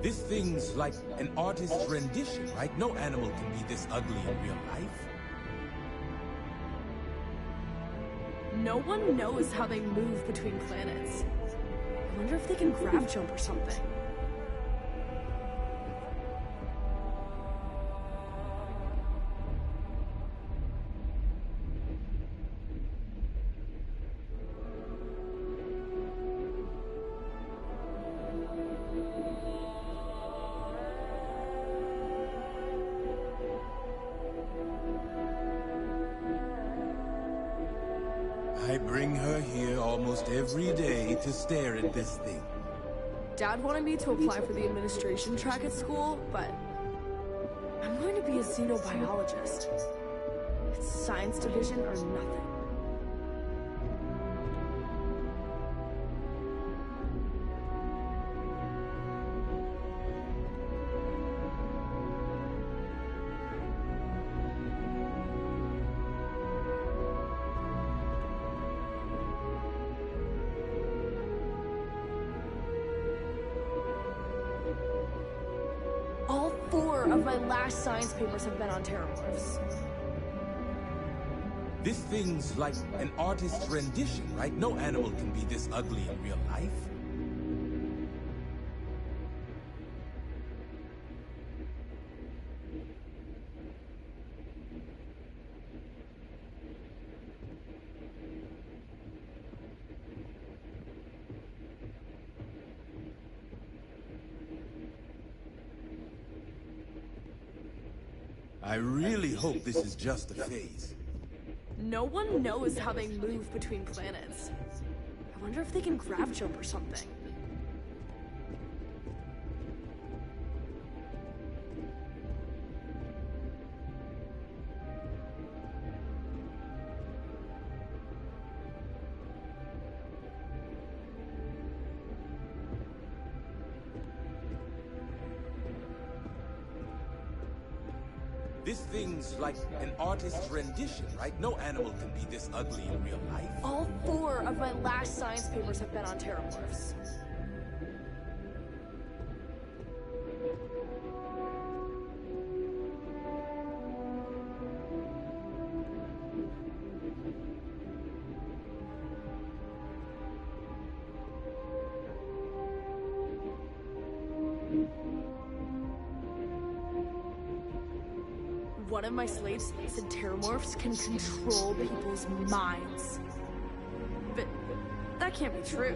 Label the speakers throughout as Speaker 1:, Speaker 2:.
Speaker 1: This thing's like an artist's rendition, right? No animal can be this ugly in real life.
Speaker 2: No one knows how they move between planets. I wonder if they can grav jump or something.
Speaker 1: I bring her here almost every day to stare at this thing.
Speaker 2: Dad wanted me to apply for the administration track at school, but I'm going to be a xenobiologist. It's science division or nothing. All 4 of my last science papers have been on terramorphs.
Speaker 1: This thing's like an artist's rendition, right? No animal can be this ugly in real life. I really hope this is just a phase.
Speaker 2: No one knows how they move between planets. I wonder if they can grav jump or something.
Speaker 1: This thing's like an artist's rendition, right? No animal can be this ugly in real life.
Speaker 2: All 4 of my last science papers have been on terramorphs. One of my slaves said terramorphs can control people's minds. But that can't be true.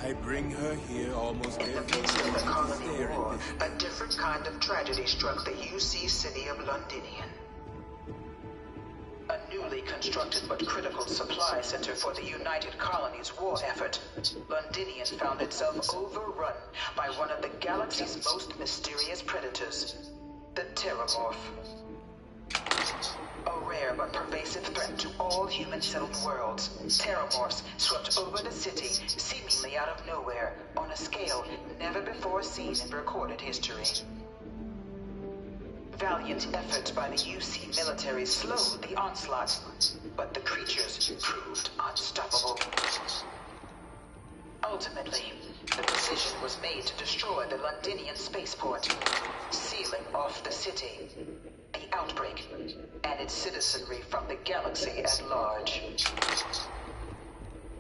Speaker 1: I bring her here almost
Speaker 3: In the
Speaker 1: every
Speaker 3: midst of
Speaker 1: day
Speaker 3: the
Speaker 1: to
Speaker 3: colony
Speaker 1: stare
Speaker 3: war,
Speaker 1: at this.
Speaker 3: a different kind of tragedy struck the UC city of Londinian. A newly constructed but critical supply center for the United Colonies' war effort, Londinian found itself overrun by one of the galaxy's most mysterious predators, the Terramorph. A rare but pervasive threat to all human-settled worlds, Terramorphs swept over the city, seemingly out of nowhere, on a scale never before seen in recorded history. Valiant efforts by the UC military slowed the onslaught, but the creatures proved unstoppable. Ultimately, the decision was made to destroy the Londinian spaceport, sealing off the city, the outbreak, and its citizenry from the galaxy at large.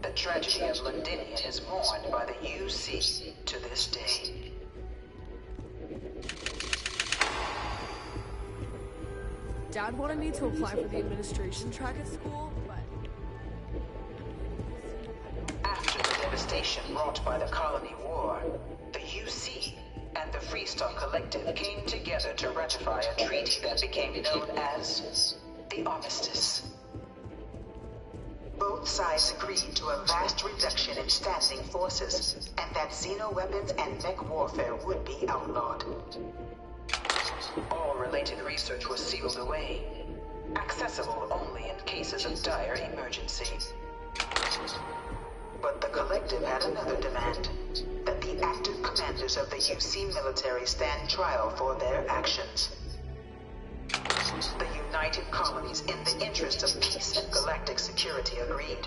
Speaker 3: The tragedy of Londinian is mourned by the UC to this day.
Speaker 2: Dad wanted me to apply for the administration track at school, but
Speaker 3: After the devastation wrought by the colony war, the UC and the Freestar Collective came together to ratify a treaty that became known as the Armistice. Both sides agreed to a vast reduction in standing forces, and that xeno-weapons and mech warfare would be outlawed. All related research was sealed away, accessible only in cases of dire emergency. But the Collective had another demand, that the active commanders of the UC military stand trial for their actions. The United Colonies, in the interest of peace and galactic security, agreed.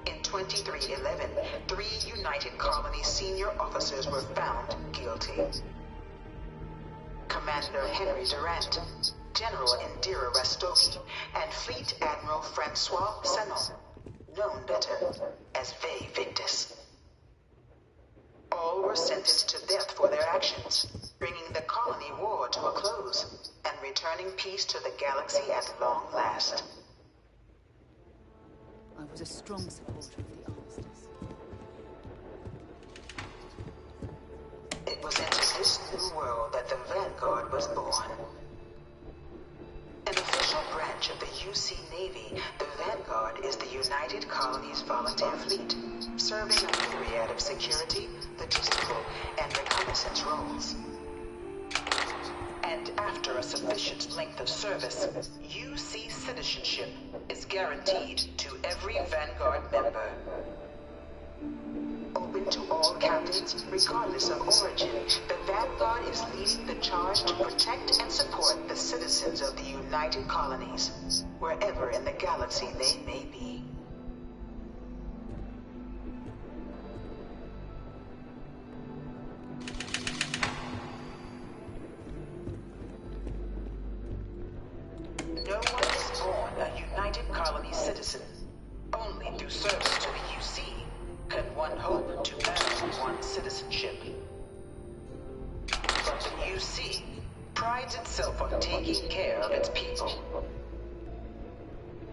Speaker 3: In 2311, 3 United Colonies senior officers were found guilty. Commander Henry Durant, General Indira Rastogi, and Fleet Admiral Francois Sanon, known better as Ve Victus. All were sentenced to death for their actions, bringing the colony war to a close and returning peace to the galaxy at long last.
Speaker 4: I was a strong supporter of the armistice.
Speaker 3: It was into this new world that the Vanguard was born. An official branch of the UC Navy, the Vanguard is the United Colonies Volunteer Fleet, serving a myriad of security, logistical, and reconnaissance roles. And after a sufficient length of service, UC citizenship is guaranteed to every Vanguard member. Open to all captains, regardless of origin, the Vanguard is leading the charge to protect and support the citizens of the United Colonies, wherever in the galaxy they may be. No one is born a United Colonies citizen. Only through service to the UC can one hope to earn one's citizenship. But the UC prides itself on taking care of its people.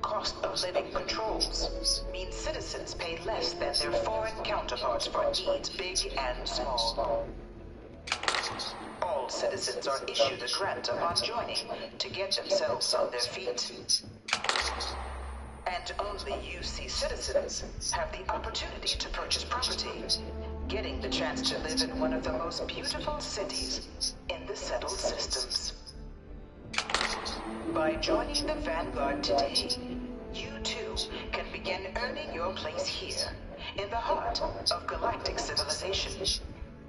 Speaker 3: Cost of living controls mean citizens pay less than their foreign counterparts for needs big and small. All citizens are issued a grant upon joining to get themselves on their feet. And only UC citizens have the opportunity to purchase property, getting the chance to live in one of the most beautiful cities in the settled systems. By joining the Vanguard today, you too can begin earning your place here, in the heart of galactic civilization,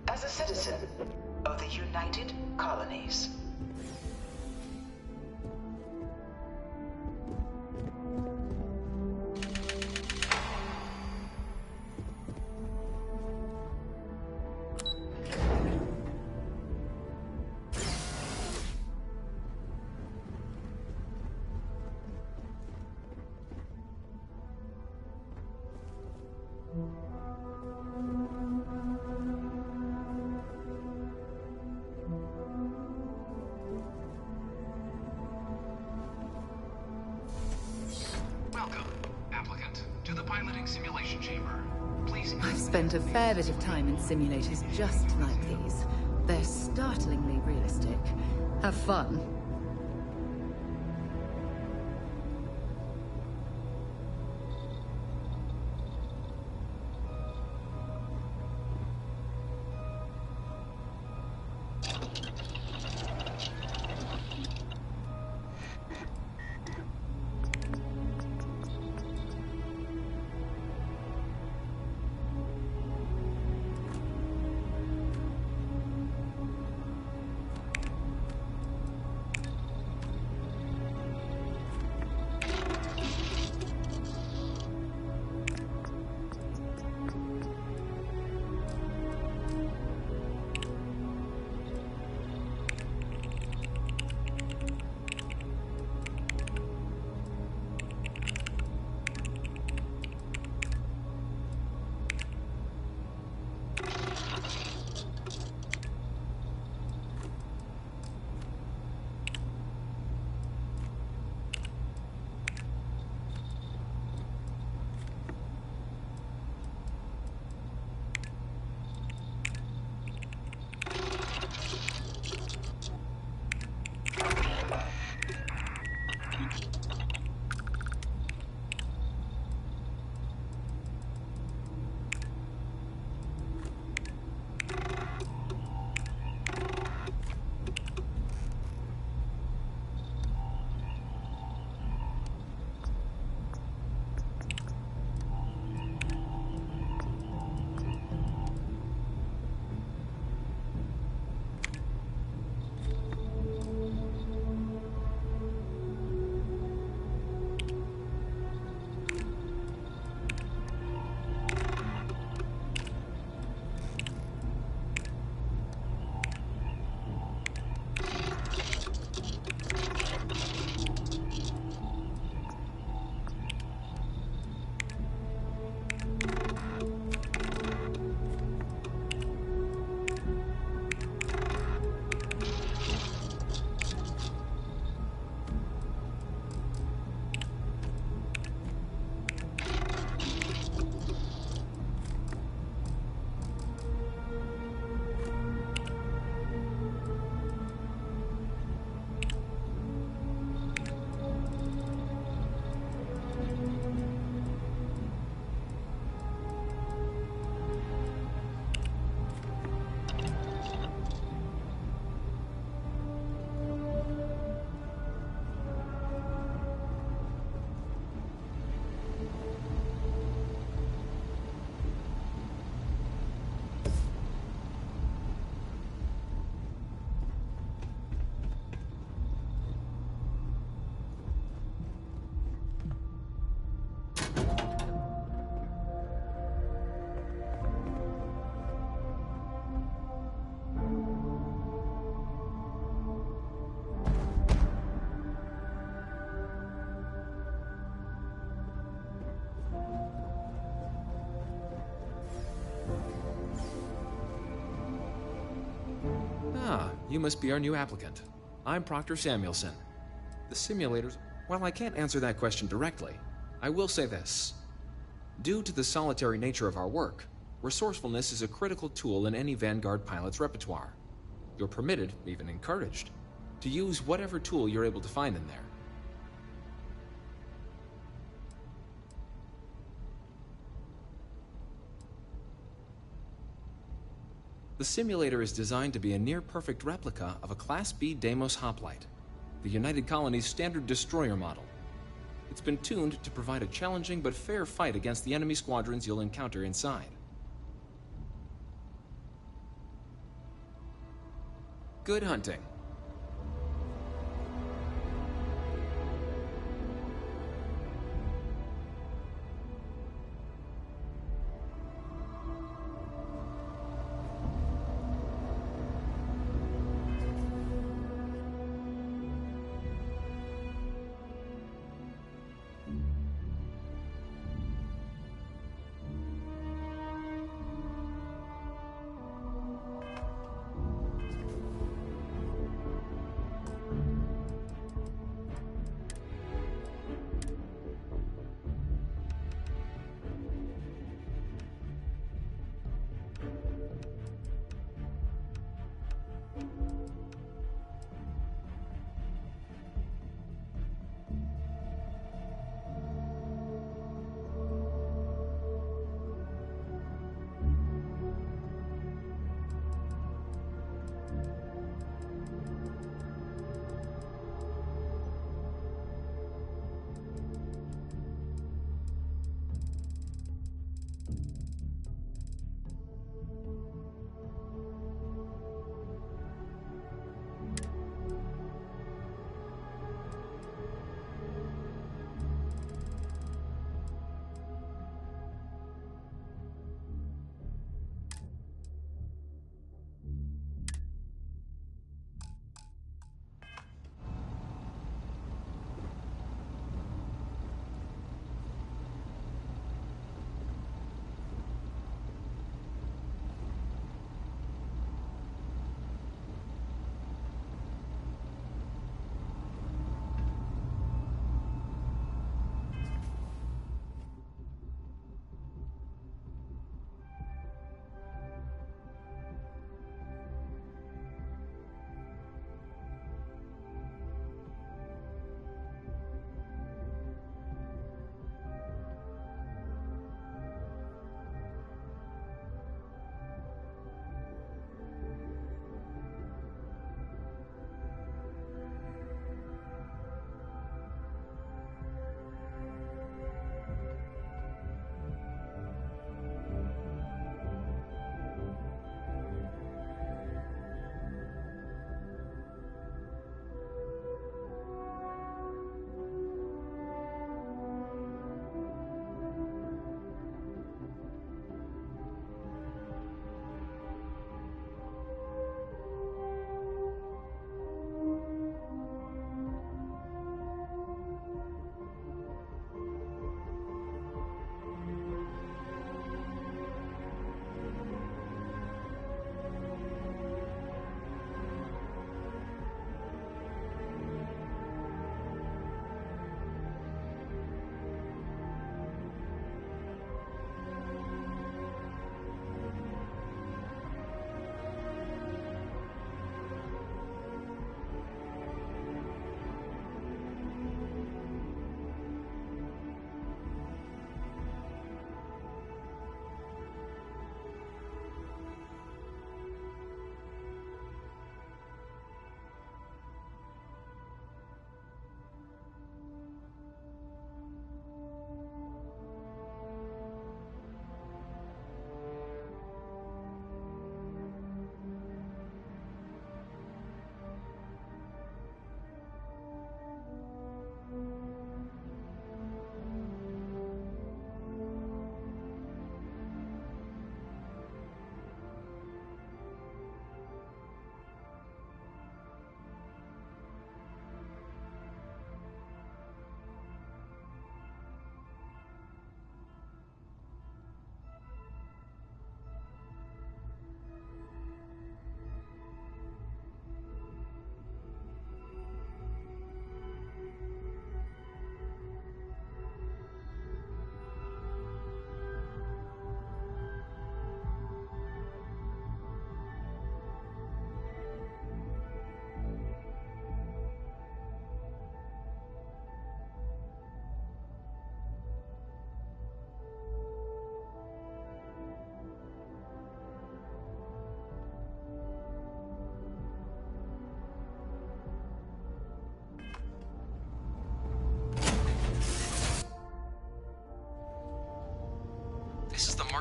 Speaker 3: as a citizen of the United Colonies.
Speaker 5: Welcome, applicant, to the piloting simulation chamber. Please.
Speaker 4: I've spent a fair bit of time in simulators just like these. They're startlingly realistic. Have fun.
Speaker 6: You must be our new applicant. I'm Proctor Samuelson. The simulators... Well, I can't answer that question directly. I will say this. Due to the solitary nature of our work, resourcefulness is a critical tool in any Vanguard pilot's repertoire. You're permitted, even encouraged, to use whatever tool you're able to find in there. The simulator is designed to be a near-perfect replica of a Class B Deimos hoplite, the United Colony's standard destroyer model. It's been tuned to provide a challenging but fair fight against the enemy squadrons you'll encounter inside. Good hunting.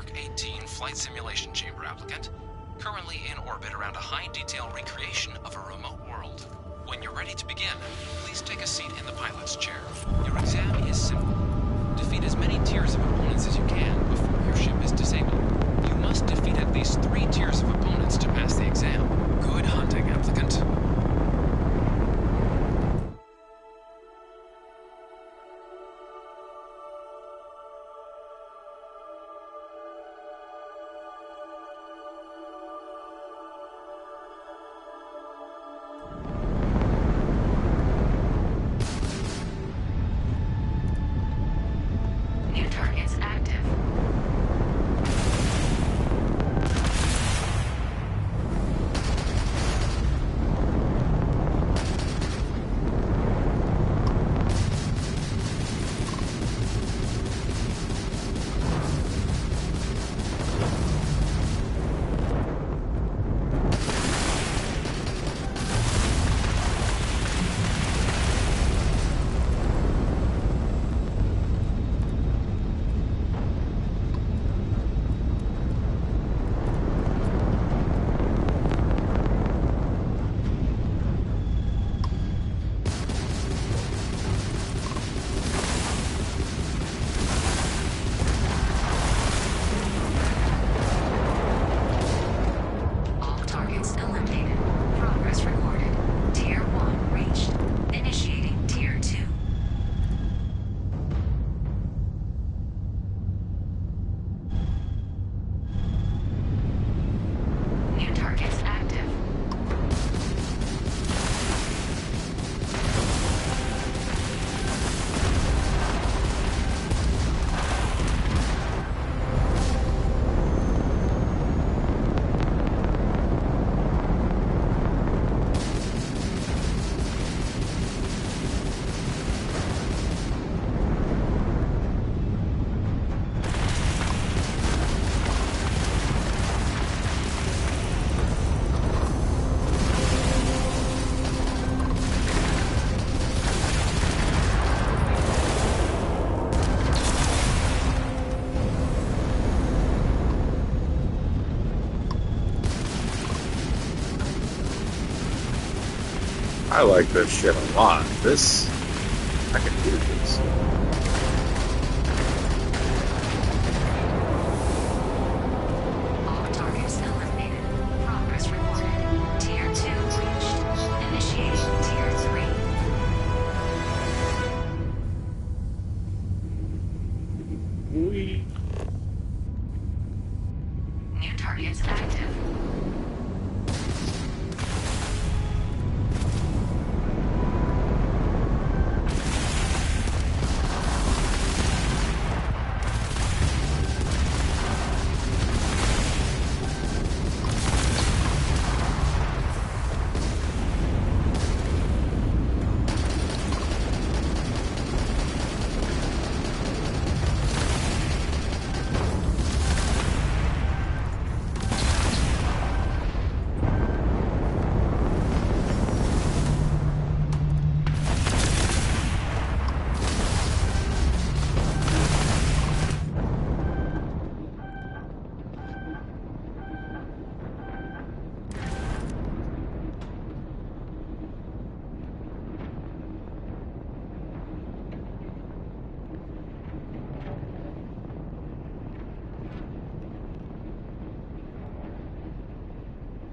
Speaker 6: Mark 18 Flight Simulation Chamber applicant, currently in orbit around a high-detail recreation of a remote world. When you're ready to begin, please take a seat in the pilot's chair. Your exam is simple. Defeat as many tiers of opponents as you can before your ship is disabled. You must defeat at least 3 tiers of opponents to pass the exam. Good hunting, applicant.
Speaker 4: New targets active. All targets eliminated. Progress recorded. Tier 1 reached. Initiating Tier 2. New targets active.
Speaker 7: I like this shit a lot. This, I can do this.
Speaker 4: All targets eliminated. Progress recorded. Tier 2 reached. Initiating Tier 3. New targets active.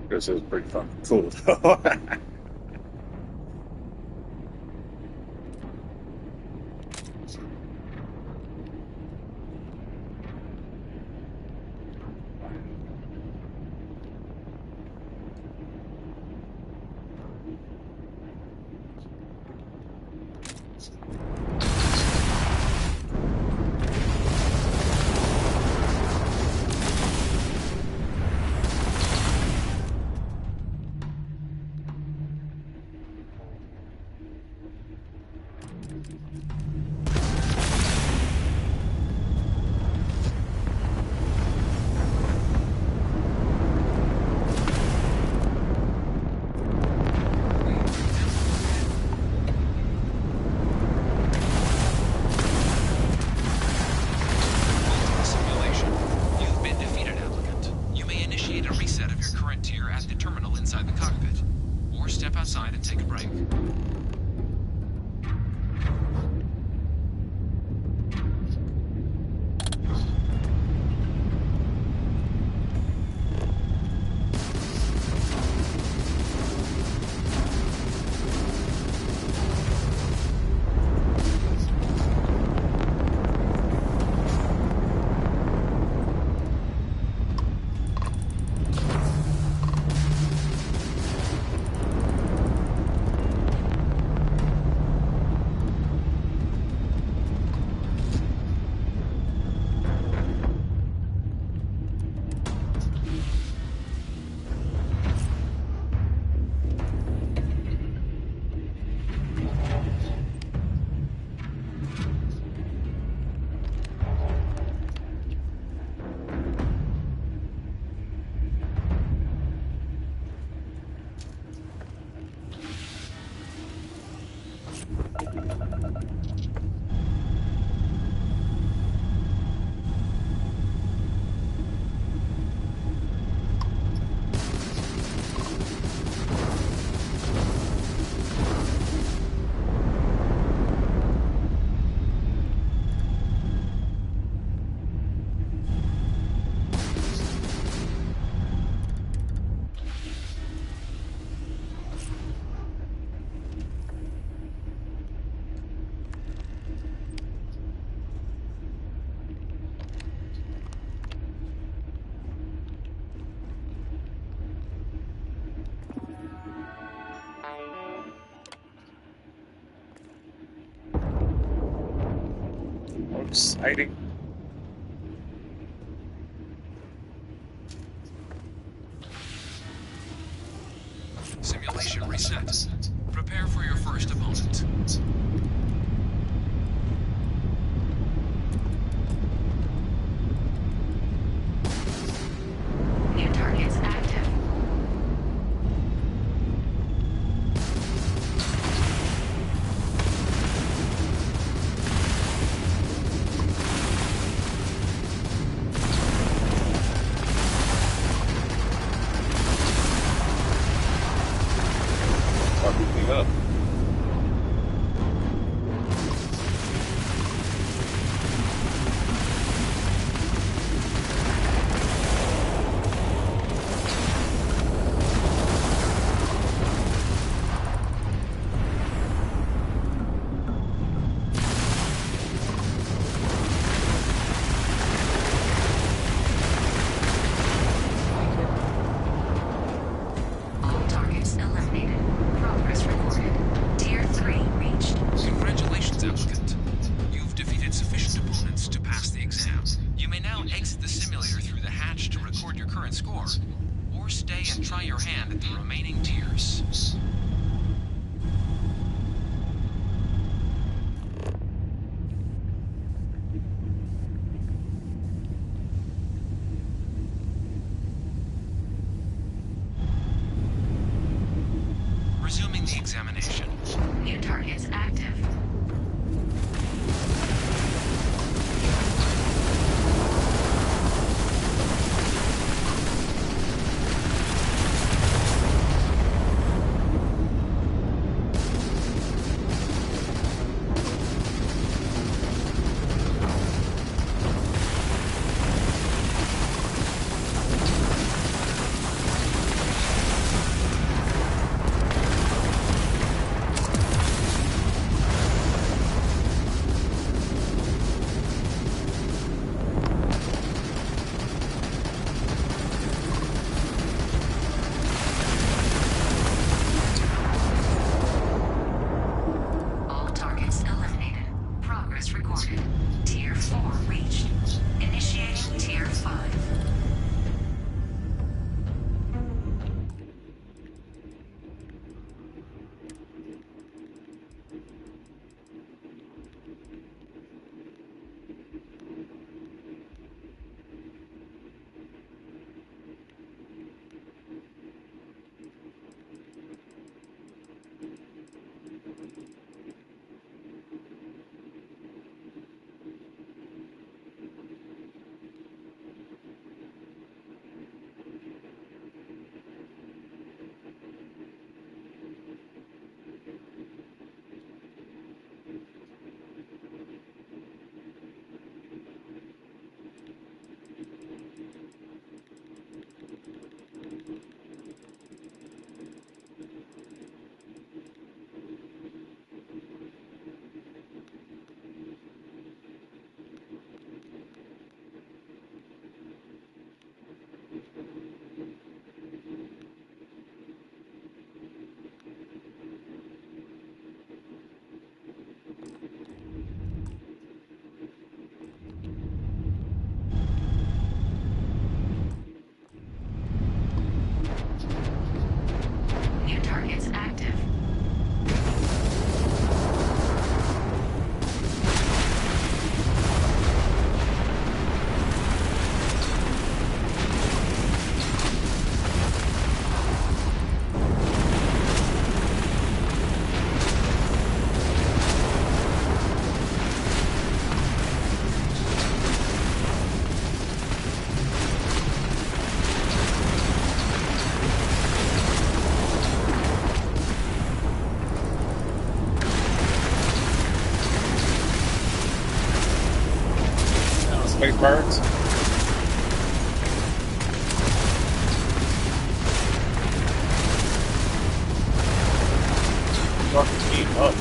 Speaker 7: This is pretty fucking cool, though.
Speaker 6: Simulation. You've
Speaker 7: exciting.
Speaker 6: Simulation reset. Prepare for your first opponent.
Speaker 8: New targets active.
Speaker 7: Fucking me up.
Speaker 8: All targets eliminated. Progress recorded. Tier 3 reached.
Speaker 6: Congratulations, applicant. You've defeated sufficient opponents to pass the exam. You may now exit the simulator through the hatch to record your current score, or stay and try your hand at the remaining tiers. Resuming the examination.
Speaker 8: New targets active. All targets eliminated. Progress recorded. Tier 4 reached. Initiating Tier 5. New targets active.
Speaker 7: Space birds. Fucking team up.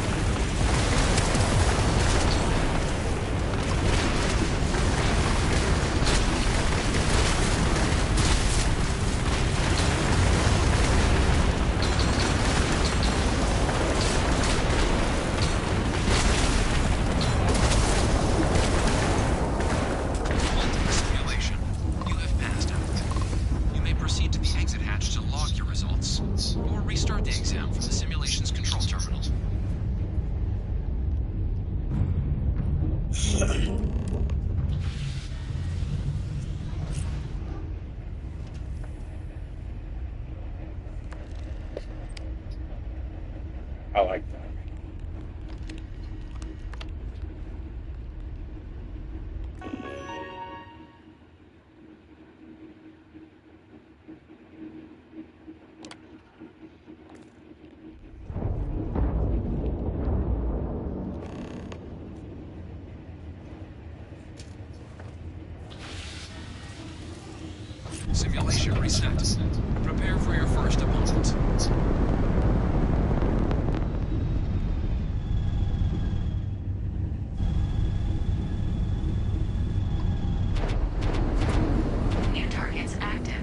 Speaker 7: I like that.
Speaker 6: Simulation reset. Prepare for your first opponent.
Speaker 8: New targets active.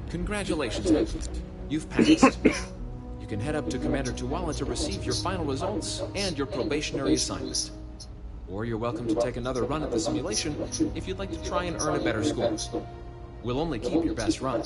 Speaker 6: Congratulations, Lieutenant. You've passed. You can head up to Commander Tuwala to receive your final results and your probationary assignment. Or you're welcome to take another run at the simulation if you'd like to try and earn a better score. We'll only keep your best run.